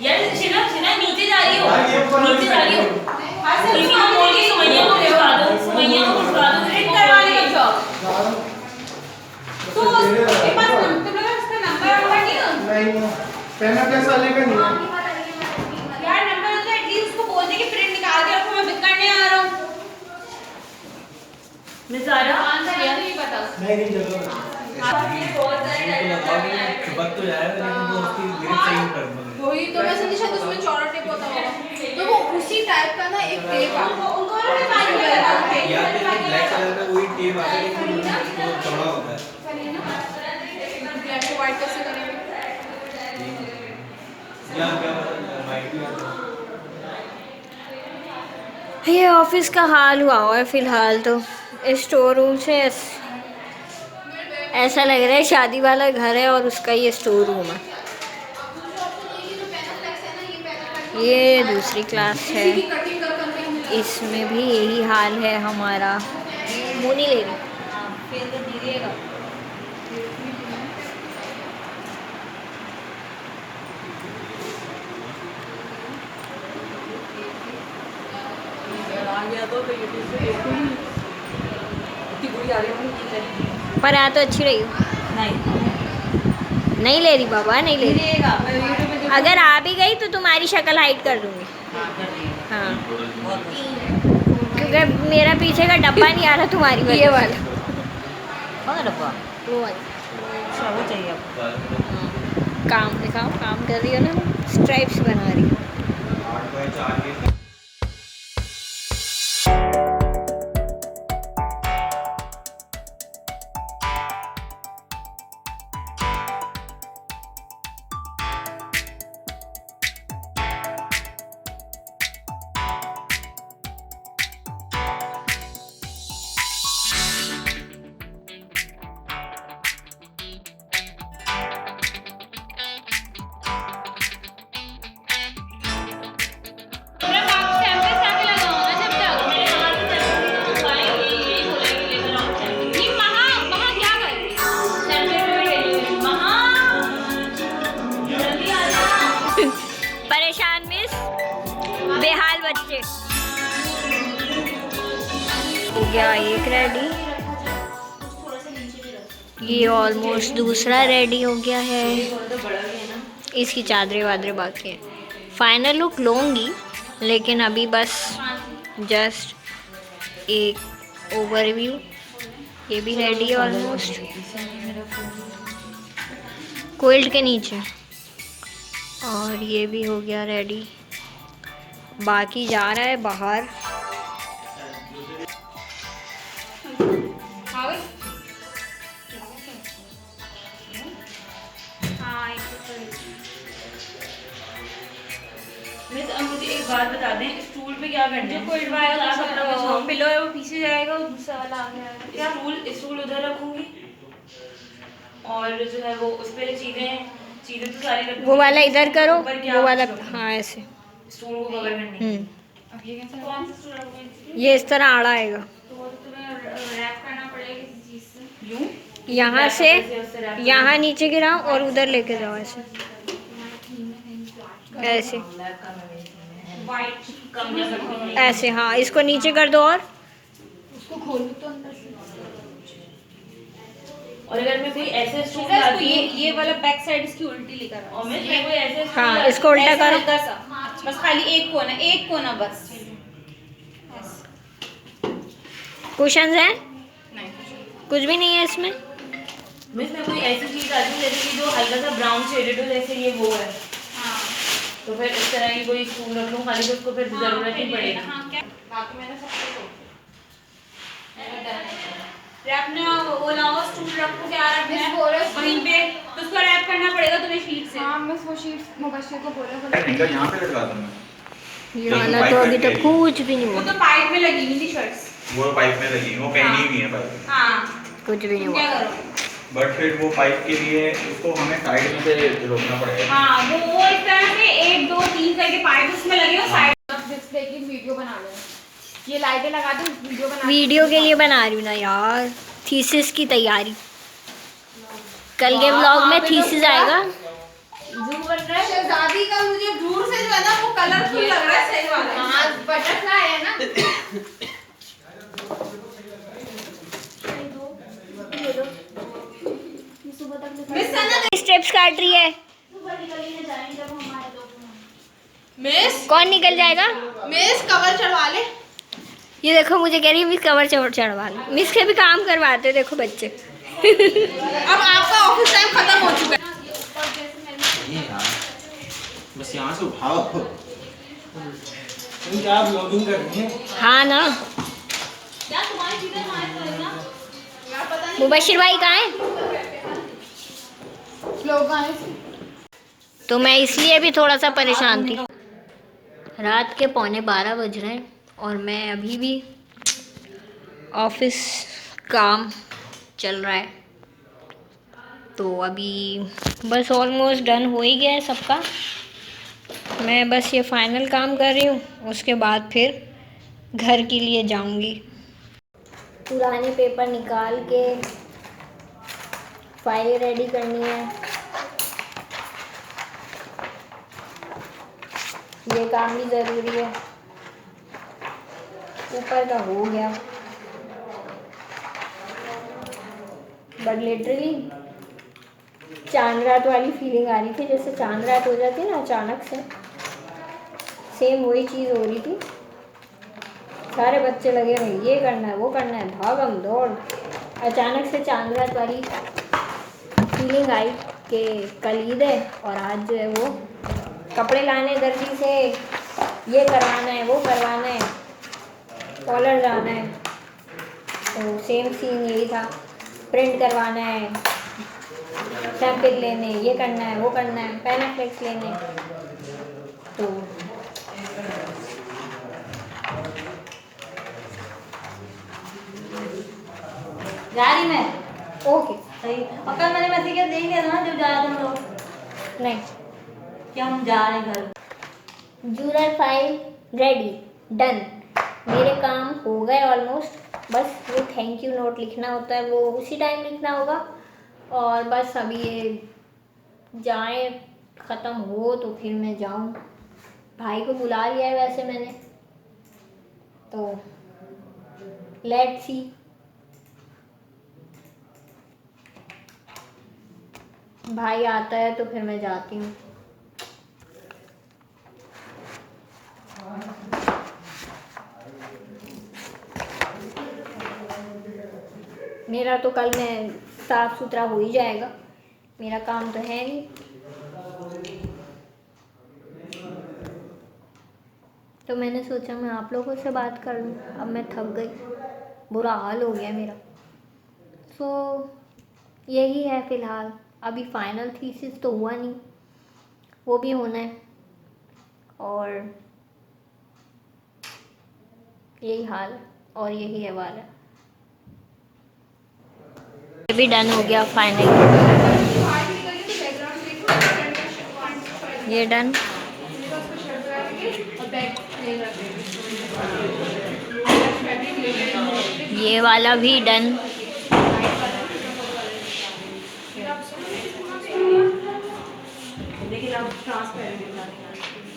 यार शिना शिना नीचे जा रही हो, नीचे जा रही हो। किसी को बोल के सुमैया को भिजवा दो, सुमैया को भिजवा दो, प्रिंट करवाने का जॉब। तो उसके पास तुम लोग उसका नंबर नहीं हो? नहीं, पेन पैसा लेकर नहीं। यार नंबर तो एटलीस्ट उसको बोल दे कि प्रिंट निकाल के रखो, मैं पिक करने आ रहा हूँ। मैं सारा आंसर यार नहीं पता। नहीं जरूर। बहुत सारे चिपक तो जाएगा लेकिन वो उसकी ग्रिप सही कर देंगे। वही तो मैं समझी शायद उसमें चौड़ा टेप होता होगा, तो वो उसी टाइप का ना एक टेप आता है। उनको भी पानी लगा के या फिर ब्लैक कलर का वही टेप आता है लेकिन वो चौड़ा होता है। ब्लैक को व्हाइट कैसे करेंगे? या क्या वाइट भी आता है। ये ऑफिस का हाल हुआ है फिलहाल तो। स्टोर रूम से ऐसा लग रहा है शादी वाला घर है और उसका ये स्टोर रूम है। ये दूसरी क्लास है, इसमें भी यही हाल है हमारा। मुँह नहीं ले रही, फिर तो दीजिएगा। पर आ तो अच्छी रही हो। नहीं ले रही बाबा, नहीं ले रही। अगर आ भी गई तो तुम्हारी शक्ल हाइड कर दूंगी। हाँ, क्योंकि मेरा पीछे का डब्बा नहीं आ रहा तुम्हारी वजह। ये वाला कौन डब्बा? वो वाला अच्छा वो चाहिए आपको। काम दिखाओ, काम कर रही हो ना, स्ट्राइप्स बना रही हो। 8/4 के परेशान मिस, बेहाल बच्चे। हो गया एक रेडी, ये ऑलमोस्ट दूसरा रेडी हो गया है। इसकी चादरें वादरें बाकी हैं। फाइनल लुक लूँगी लेकिन अभी बस जस्ट एक ओवरव्यू। ये भी रेडी है ऑलमोस्ट, क्विल्ट के नीचे। और ये भी हो गया रेडी, बाकी जा रहा है बाहर। मिस अब मुझे एक बात बता दें, स्टूल पे क्या करना है? कोई कपड़ा पिलो है वो पीछे जाएगा और दूसरा वाला आगे आएगा। क्या स्टूल उधर रखूंगी और जो है वो उस पे चीजें चीजें तो सारी रखूंगी। वो वाला इधर करो, ऊपर क्या वो वाला रखूंगी? हाँ ऐसे स्टूल को कवर करने के लिए। अब ये कैसे? कौन सा स्टूल रखूंगी? ये इस तरह आड़ा आएगा। तो वो तो तुम्हें रैप करना पड़ेगा किसी चीज से। यूं यहाँ से उससे wrap यहाँ नीचे गिराओ और उधर लेके जाओ ऐसे ऐसे वाइट कम या सकती है। ऐसे। हाँ, इसको नीचे कर दो और उसको खोलो तो अंदर से। और अगर मैं कोई ऐसे स्टूल इसको लाती ये वाला बैक साइड इसकी उल्टी लेकर आओ। और मैं कोई ऐसे स्टूल हाँ, लाती- इसको उल्टा ऐसा करो। हल्का सा, बस खाली एक कोना बस। कुशन्स हैं? नहीं कुछ भी नहीं है इसमें। मिस मैं कोई ऐसी चीज आती है जैसे कि जो हल्का सा ब्राउन शेडेड हो, जैसे ये वो है, हाँ तो फिर इस तरह की कोई स्टूल रख लूं खाली, तो उसको फिर जरूरत नहीं पड़ेगी। हाँ क्या बाकी मैंने सब कुछ रैप ना वो लाओ स्टूल रखो क्या रखना है वहीं पे, तो उसको रैप करना पड़ेगा तुम्हें शीट से। हाँ मैं वो शीट मुबश्शिर को बोला फिंगर यहाँ पे लगा दूँ मैं। ये वाला तो अभी तक कुछ भी नहीं वो हुआ, तो पाइप में लगी हुई थी शर्ट्स। वो पाइप में लगी, वो पहनी हुई है पाइप। हाँ कुछ भी नहीं क्या हुआ। करो? बट फिर वो पाइप के लिए उसको हमें साइड में से रोकना पड़ेगा। हाँ वो इस तरह से 1 2 3 करके पाइप उसमें लगे हो साइड। अब डिस्प्ले की वीडियो बना लो, ये लाइटें लगा दो, वीडियो बना। वीडियो के लिए बना रही हूँ ना यार, थीसिस की तैयारी। कल के व्लॉग में थीसिस आएगा। जू बन रहा है शहजादी का। मुझे दूर से जो है ना वो कलरफुल लग रहा है सही वाला। हाँ बटरफ्लाई है ना। स्टेप्स काट रही है। मिस कौन निकल जाएगा? मिस कवर चढ़वा ले। ये देखो मुझे कह रही है मिस कवर चढ़वा लो। मिस के भी काम करवाते देखो बच्चे। अब आपका ऑफिस टाइम खत्म हो चुका है। बस यहाँ से उठाओ। तुम क्या ब्लॉगिंग कर रही हैं? हाँ ना। क्या तुम्हारी चीजें हमारे पास ना यार पता नहीं मुबशिर भाई कहाँ है? लोग आए। तो मैं इसलिए भी थोड़ा सा परेशान थी। रात के 11:15 बज रहे हैं और मैं अभी भी ऑफिस काम चल रहा है। तो अभी बस ऑलमोस्ट डन हो ही गया है सबका। मैं बस ये फाइनल काम कर रही हूँ, उसके बाद फिर घर के लिए जाऊँगी। पुराने पेपर निकाल के फाइल रेडी करनी है। ये काम भी ज़रूरी है। ऊपर का हो गया, बट लिटरली चांद रात वाली फीलिंग आ रही थी, जैसे चांद रात हो जाती है ना अचानक से, सेम वही चीज़ हो रही थी। सारे बच्चे लगे हुए ये करना है वो करना है, भागम दौड़। अचानक से चांद रात वाली फीलिंग आई कि कल ईद है और आज जो है वो कपड़े लाने दर्जी से, ये करवाना है वो करवाना है, कॉलर जाना है। तो सेम सीन यही था, प्रिंट करवाना है, सैंपल लेने, ये करना है वो करना है, पेनाफ्लेक्स लेने। तो जा रही मैं। ओके सही। और कल मैंने मैसेज किया देख लिया था ना जब जा रहे थे हम लोग नहीं, कि हम जा रहे हैं घर। Jurel file ready, done. मेरे काम हो गए ऑलमोस्ट। बस वो थैंक यू नोट लिखना होता है, वो उसी टाइम लिखना होगा। और बस अभी ये जाए ख़त्म हो तो फिर मैं जाऊँ। भाई को बुला लिया है वैसे मैंने, तो लेट्स सी। भाई आता है तो फिर मैं जाती हूँ। मेरा तो कल में साफ सुथरा हो ही जाएगा, मेरा काम तो है नहीं। तो मैंने सोचा मैं आप लोगों से बात कर लूँ। अब मैं थक गई, बुरा हाल हो गया मेरा। सो यही है फ़िलहाल। अभी फाइनल थीसिस तो हुआ नहीं, वो भी होना है। और यही हाल और यही अहवाल है। ये भी डन हो गया फाइनल। ये डन। ये वाला भी डन।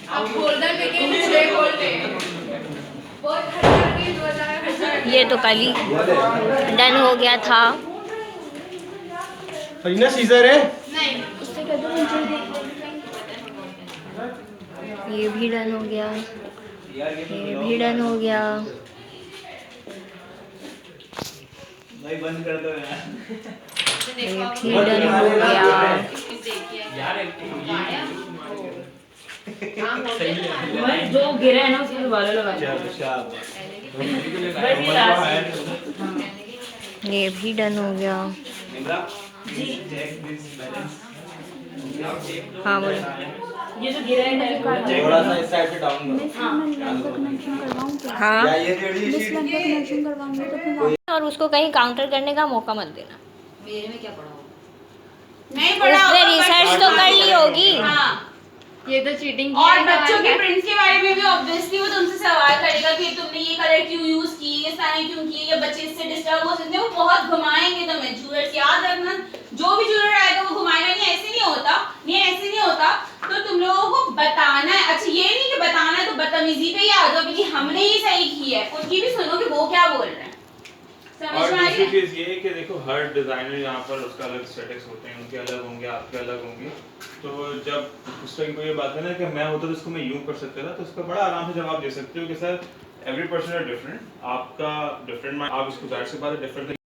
अब गोल्डन लेके 6 गोल्ड है। बहुत खर्चा की 2000 खर्चा। ये तो कल ही डन हो गया था। फरीना सीजर है? नहीं ये भी डन हो गया, ये भी डन हो गया। भाई बंद कर दो यार। ये भी डन हो गया। भाई जो गिरा है ना उसमें वाला लगा दो। भाई ये लास्ट। ये भी डन हो गया। हाँ बोलो। ये जो गिरा है ना थोड़ा सा इस साइड पे डाउन करो। हाँ, या ये टेढ़ी शीट और उसको कहीं काउंटर करने का मौका मत देना। मेरे में क्या पड़ा होगा? नहीं पड़ा उसने होगा, रिसर्च but- तो कर ली होगी। हाँ ये तो चीटिंग और बच्चों के प्रिंट्स के बारे में भी ऑब्वियसली वो तुमसे सवाल करेगा कि तुमने ये कलर क्यों यूज की, ये सारे क्यों किए, या बच्चे इससे डिस्टर्ब हो सकते हैं, वो बहुत घुमाएंगे तुम्हें। जूलर्स याद रखना, जो भी जूलर आएगा वो घुमाएगा, नहीं ऐसे नहीं होता, नहीं ऐसे नहीं होता। तो तुम लोगों को बताना है। अच्छा ये नहीं कि बताना है तो बदतमीजी पे ही आ जाओ कि हमने ही सही की है, उनकी भी सुनो कि वो क्या बोल रहे हैं। समझ और में आ दूसरी गया? चीज़ ये है कि देखो हर डिज़ाइनर यहाँ पर उसका अलग एस्थेटिक्स होते हैं, उनके अलग होंगे, आपके अलग होंगे। तो जब उस टाइम को ये बात है ना कि मैं होता तो इसको मैं यूँ कर सकता था, तो उसका बड़ा आराम से जवाब दे सकते हो कि sir every person are different, आपका डिफरेंट, आप इसको जाहिर सी बात है डिफरेंट